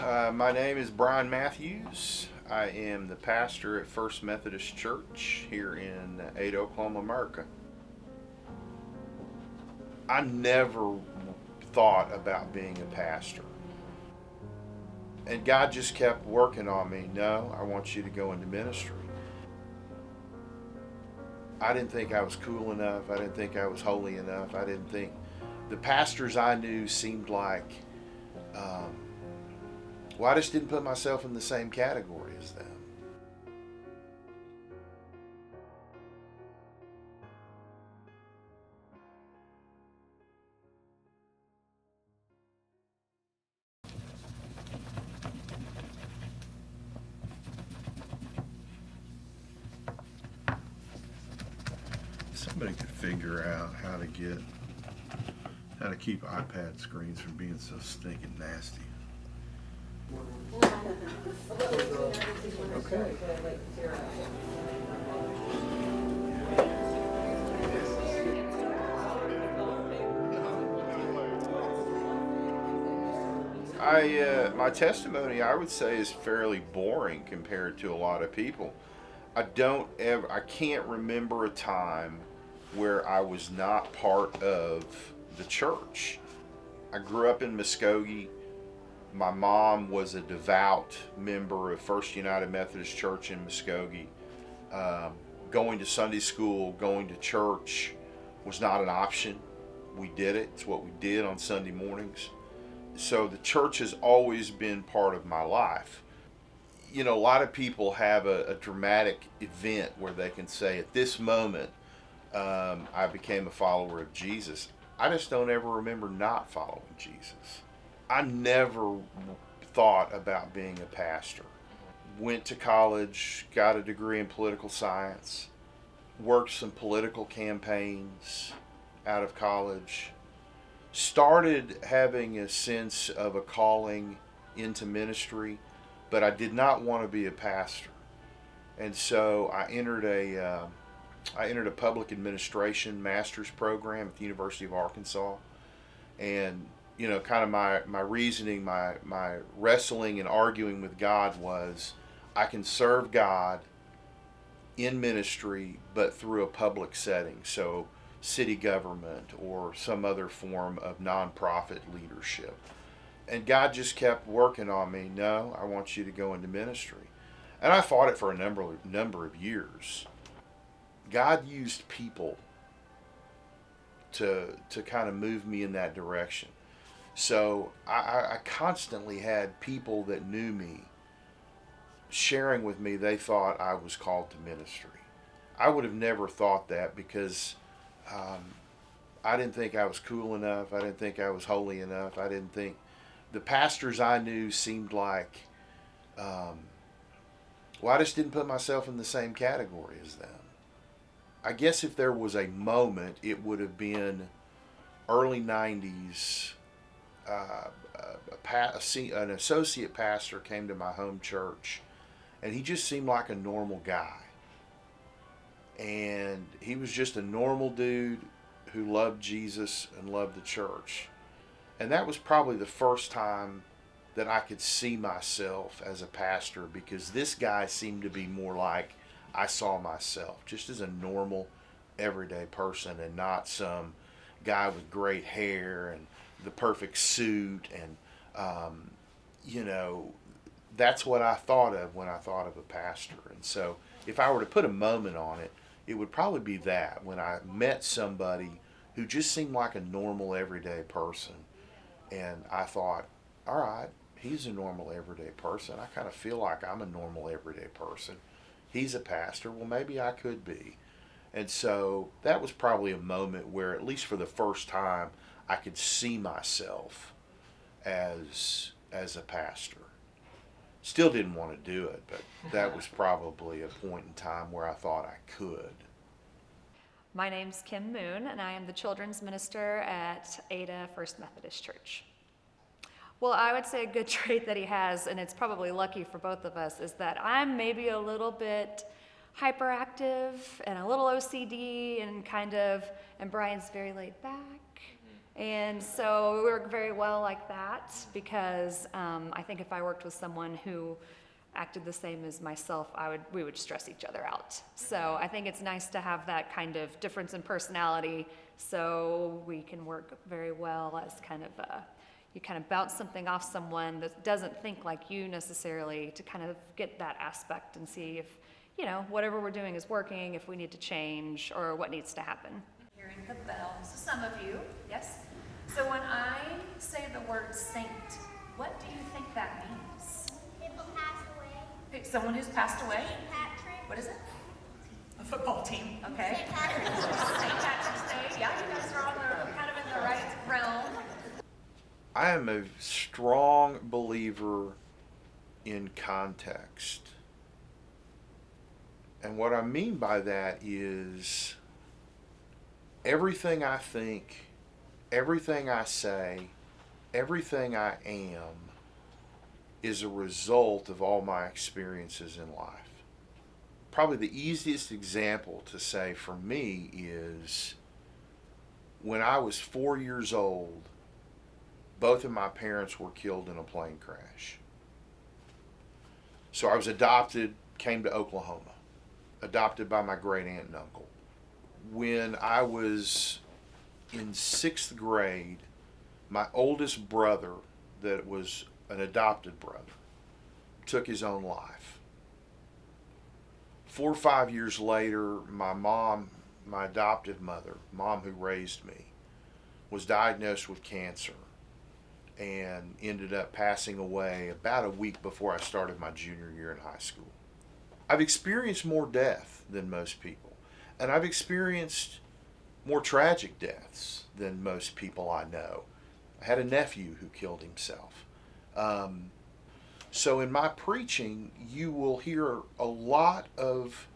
My name is Brian Matthews. I am the pastor at First Methodist Church here in Ada, Oklahoma, America. I never thought about being a pastor. And God just kept working on me. No, I want you to go into ministry. I didn't think I was cool enough. I didn't think I was holy enough. I didn't think the pastors I knew seemed like, well, I just didn't put myself in the same category as them. Somebody could figure out how to keep iPad screens from being so stinking nasty. Okay. My testimony, I would say, is fairly boring compared to a lot of people. I can't remember a time where I was not part of the church. I grew up in Muskogee. My mom was a devout member of First United Methodist Church in Muskogee. Going to Sunday school, going to church was not an option. We did it. It's what we did on Sunday mornings. So the church has always been part of my life. You know, a lot of people have a dramatic event where they can say, at this moment, I became a follower of Jesus. I just don't ever remember not following Jesus. I never thought about being a pastor. Went to college, got a degree in political science, worked some political campaigns out of college, started having a sense of a calling into ministry, but I did not want to be a pastor. And so I entered a public administration master's program at the University of Arkansas. And you know, kind of my reasoning, my wrestling and arguing with God was, I can serve God in ministry, but through a public setting. So city government or some other form of nonprofit leadership. And God just kept working on me. No, I want you to go into ministry. And I fought it for a number of years. God used people to kind of move me in that direction. So I constantly had people that knew me sharing with me they thought I was called to ministry. I would have never thought that because I didn't think I was cool enough. I didn't think I was holy enough. I didn't think the pastors I knew seemed like, well, I just didn't put myself in the same category as them. I guess if there was a moment, it would have been early 90s. An associate pastor came to my home church, and he just seemed like a normal guy. And he was just a normal dude who loved Jesus and loved the church. And that was probably the first time that I could see myself as a pastor, because this guy seemed to be more like I saw myself, just as a normal, everyday person, and not some guy with great hair and the perfect suit. And, you know, that's what I thought of when I thought of a pastor. And so if I were to put a moment on it, it would probably be that, when I met somebody who just seemed like a normal, everyday person. And I thought, all right, he's a normal, everyday person. I kind of feel like I'm a normal, everyday person. He's a pastor. Well, maybe I could be. And so that was probably a moment where, at least for the first time, I could see myself as a pastor. Still didn't want to do it, but that was probably a point in time where I thought I could. My name's Kim Moon, and I am the children's minister at Ada First Methodist Church. Well, I would say a good trait that he has, and it's probably lucky for both of us, is that I'm maybe a little bit hyperactive and a little OCD and Brian's very laid back And so we work very well like that because I think if I worked with someone who acted the same as myself, we would stress each other out. So I think it's nice to have that kind of difference in personality so we can work very well as you kind of bounce something off someone that doesn't think like you necessarily, to kind of get that aspect and see if, whatever we're doing is working, if we need to change or what needs to happen. Hearing the bell. So some of you, yes? So when I say the word saint, what do you think that means? People passed away. Someone who's passed away? St. Patrick. What is it? A football team. Okay. St. Patrick's Day. St. Patrick's Day. Yeah, you guys are kind of in the right realm. I am a strong believer in context. And what I mean by that is everything I think, everything I say, everything I am is a result of all my experiences in life. Probably the easiest example to say for me is when I was 4 years old, both of my parents were killed in a plane crash. So I was adopted, came to Oklahoma, adopted by my great aunt and uncle. When I was in 6th grade, my oldest brother, that was an adopted brother, took his own life. 4 or 5 years later, my mom, my adoptive mother, mom who raised me, was diagnosed with cancer and ended up passing away about a week before I started my junior year in high school. I've experienced more death than most people, and I've experienced more tragic deaths than most people I know. I had a nephew who killed himself. So in my preaching, you will hear a lot of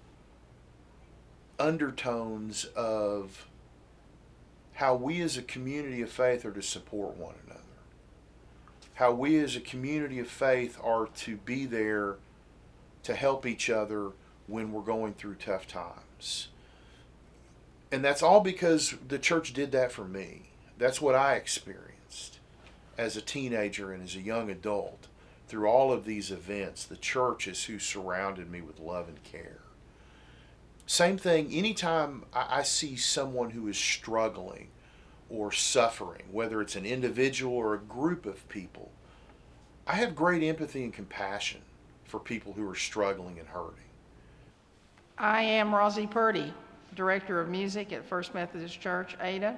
undertones of how we as a community of faith are to support one another. How we as a community of faith are to be there to help each other when we're going through tough times. And that's all because the church did that for me. That's what I experienced as a teenager and as a young adult. Through all of these events, the church is who surrounded me with love and care. Same thing, anytime I see someone who is struggling or suffering, whether it's an individual or a group of people, I have great empathy and compassion for people who are struggling and hurting. I am Rosie Purdy, Director of Music at First Methodist Church, Ada.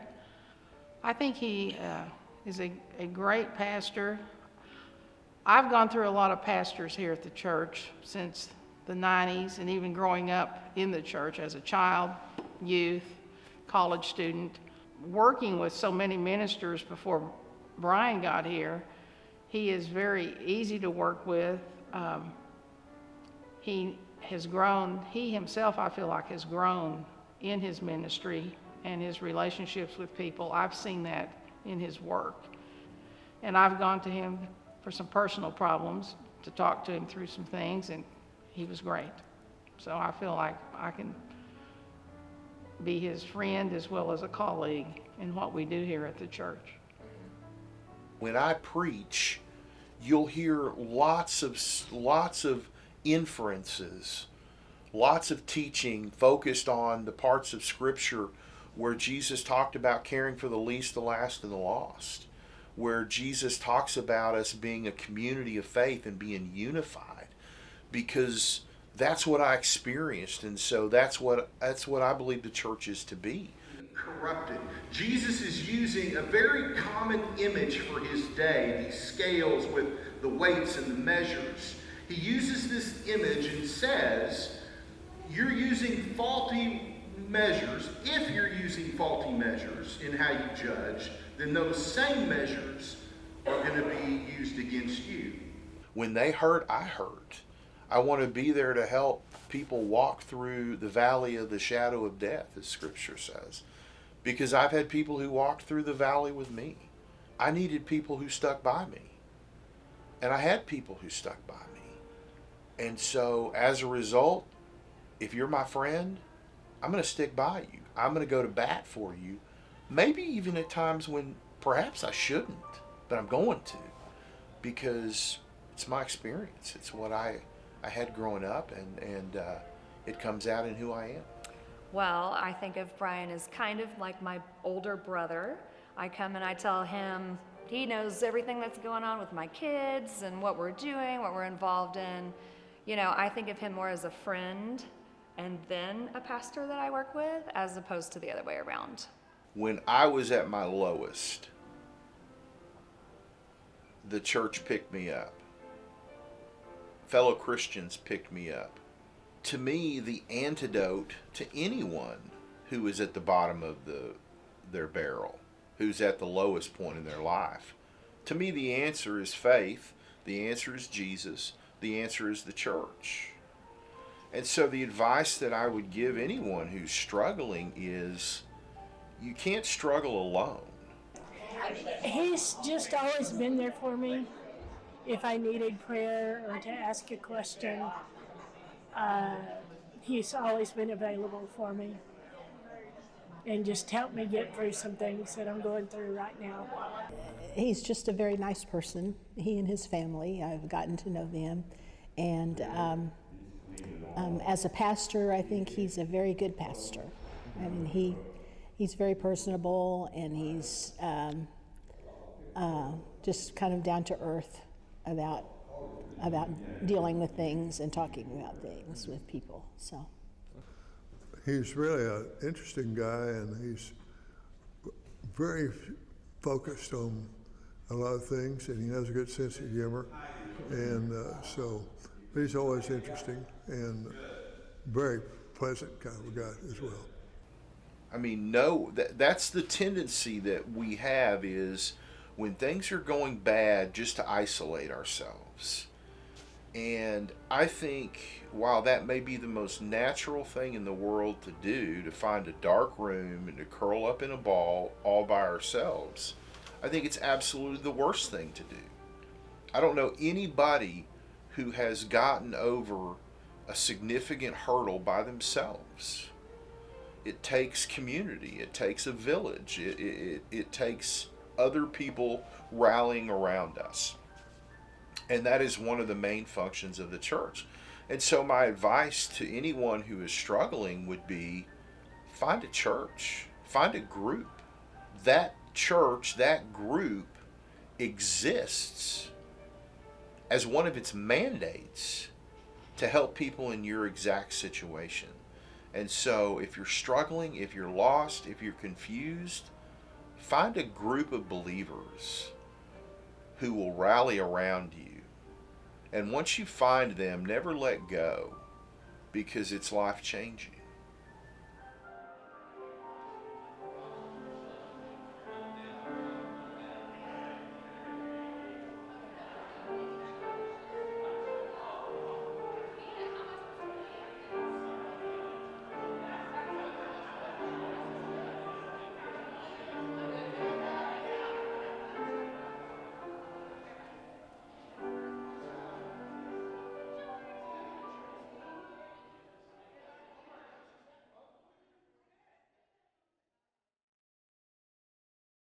I think he is a great pastor. I've gone through a lot of pastors here at the church since the 90s and even growing up in the church as a child, youth, college student. Working with so many ministers before Brian got here, he is very easy to work with. He has grown, he himself, I feel like, has grown in his ministry and his relationships with people. I've seen that in his work. And I've gone to him for some personal problems to talk to him through some things, and he was great. So I feel like I can be his friend as well as a colleague in what we do here at the church. When I preach, you'll hear lots of inferences, lots of teaching focused on the parts of Scripture where Jesus talked about caring for the least, the last, and the lost, where Jesus talks about us being a community of faith and being unified, because that's what I experienced, and so that's what I believe the church is to be. Corrupted. Jesus is using a very common image for his day, these scales with the weights and the measures. He uses this image and says, you're using faulty measures. If you're using faulty measures in how you judge, then those same measures are going to be used against you. When they hurt, I hurt. I want to be there to help people walk through the valley of the shadow of death, as Scripture says. Because I've had people who walked through the valley with me. I needed people who stuck by me. And I had people who stuck by me. And so, as a result, if you're my friend, I'm going to stick by you. I'm going to go to bat for you. Maybe even at times when perhaps I shouldn't, but I'm going to, because it's my experience. It's what I had growing up, and it comes out in who I am. Well, I think of Brian as kind of like my older brother. I come and I tell him, he knows everything that's going on with my kids and what we're doing, what we're involved in. You know, I think of him more as a friend and then a pastor that I work with, as opposed to the other way around. When I was at my lowest, the church picked me up. Fellow Christians picked me up. To me, the antidote to anyone who is at the bottom of their barrel, who's at the lowest point in their life, to me the answer is faith, the answer is Jesus, the answer is the church. And so the advice that I would give anyone who's struggling is, you can't struggle alone. He's just always been there for me. If I needed prayer or to ask a question, he's always been available for me and just helped me get through some things that I'm going through right now. He's just a very nice person. He and his family, I've gotten to know them. And as a pastor, I think he's a very good pastor. I mean, he's very personable, and he's just kind of down to earth about dealing with things and talking about things with people. So he's really an interesting guy, and he's very focused on a lot of things, and he has a good sense of humor, and but he's always interesting and very pleasant kind of a guy as well. I mean, that's the tendency that we have, is when things are going bad, just to isolate ourselves. And I think while that may be the most natural thing in the world to do, to find a dark room and to curl up in a ball all by ourselves, I think it's absolutely the worst thing to do. I don't know anybody who has gotten over a significant hurdle by themselves. It takes community. It takes a village. It takes other people rallying around us. And that is one of the main functions of the church. And so my advice to anyone who is struggling would be, find a church, find a group. That church, that group exists as one of its mandates to help people in your exact situation. And so if you're struggling, if you're lost, if you're confused, find a group of believers who will rally around you. And once you find them, never let go, because it's life-changing.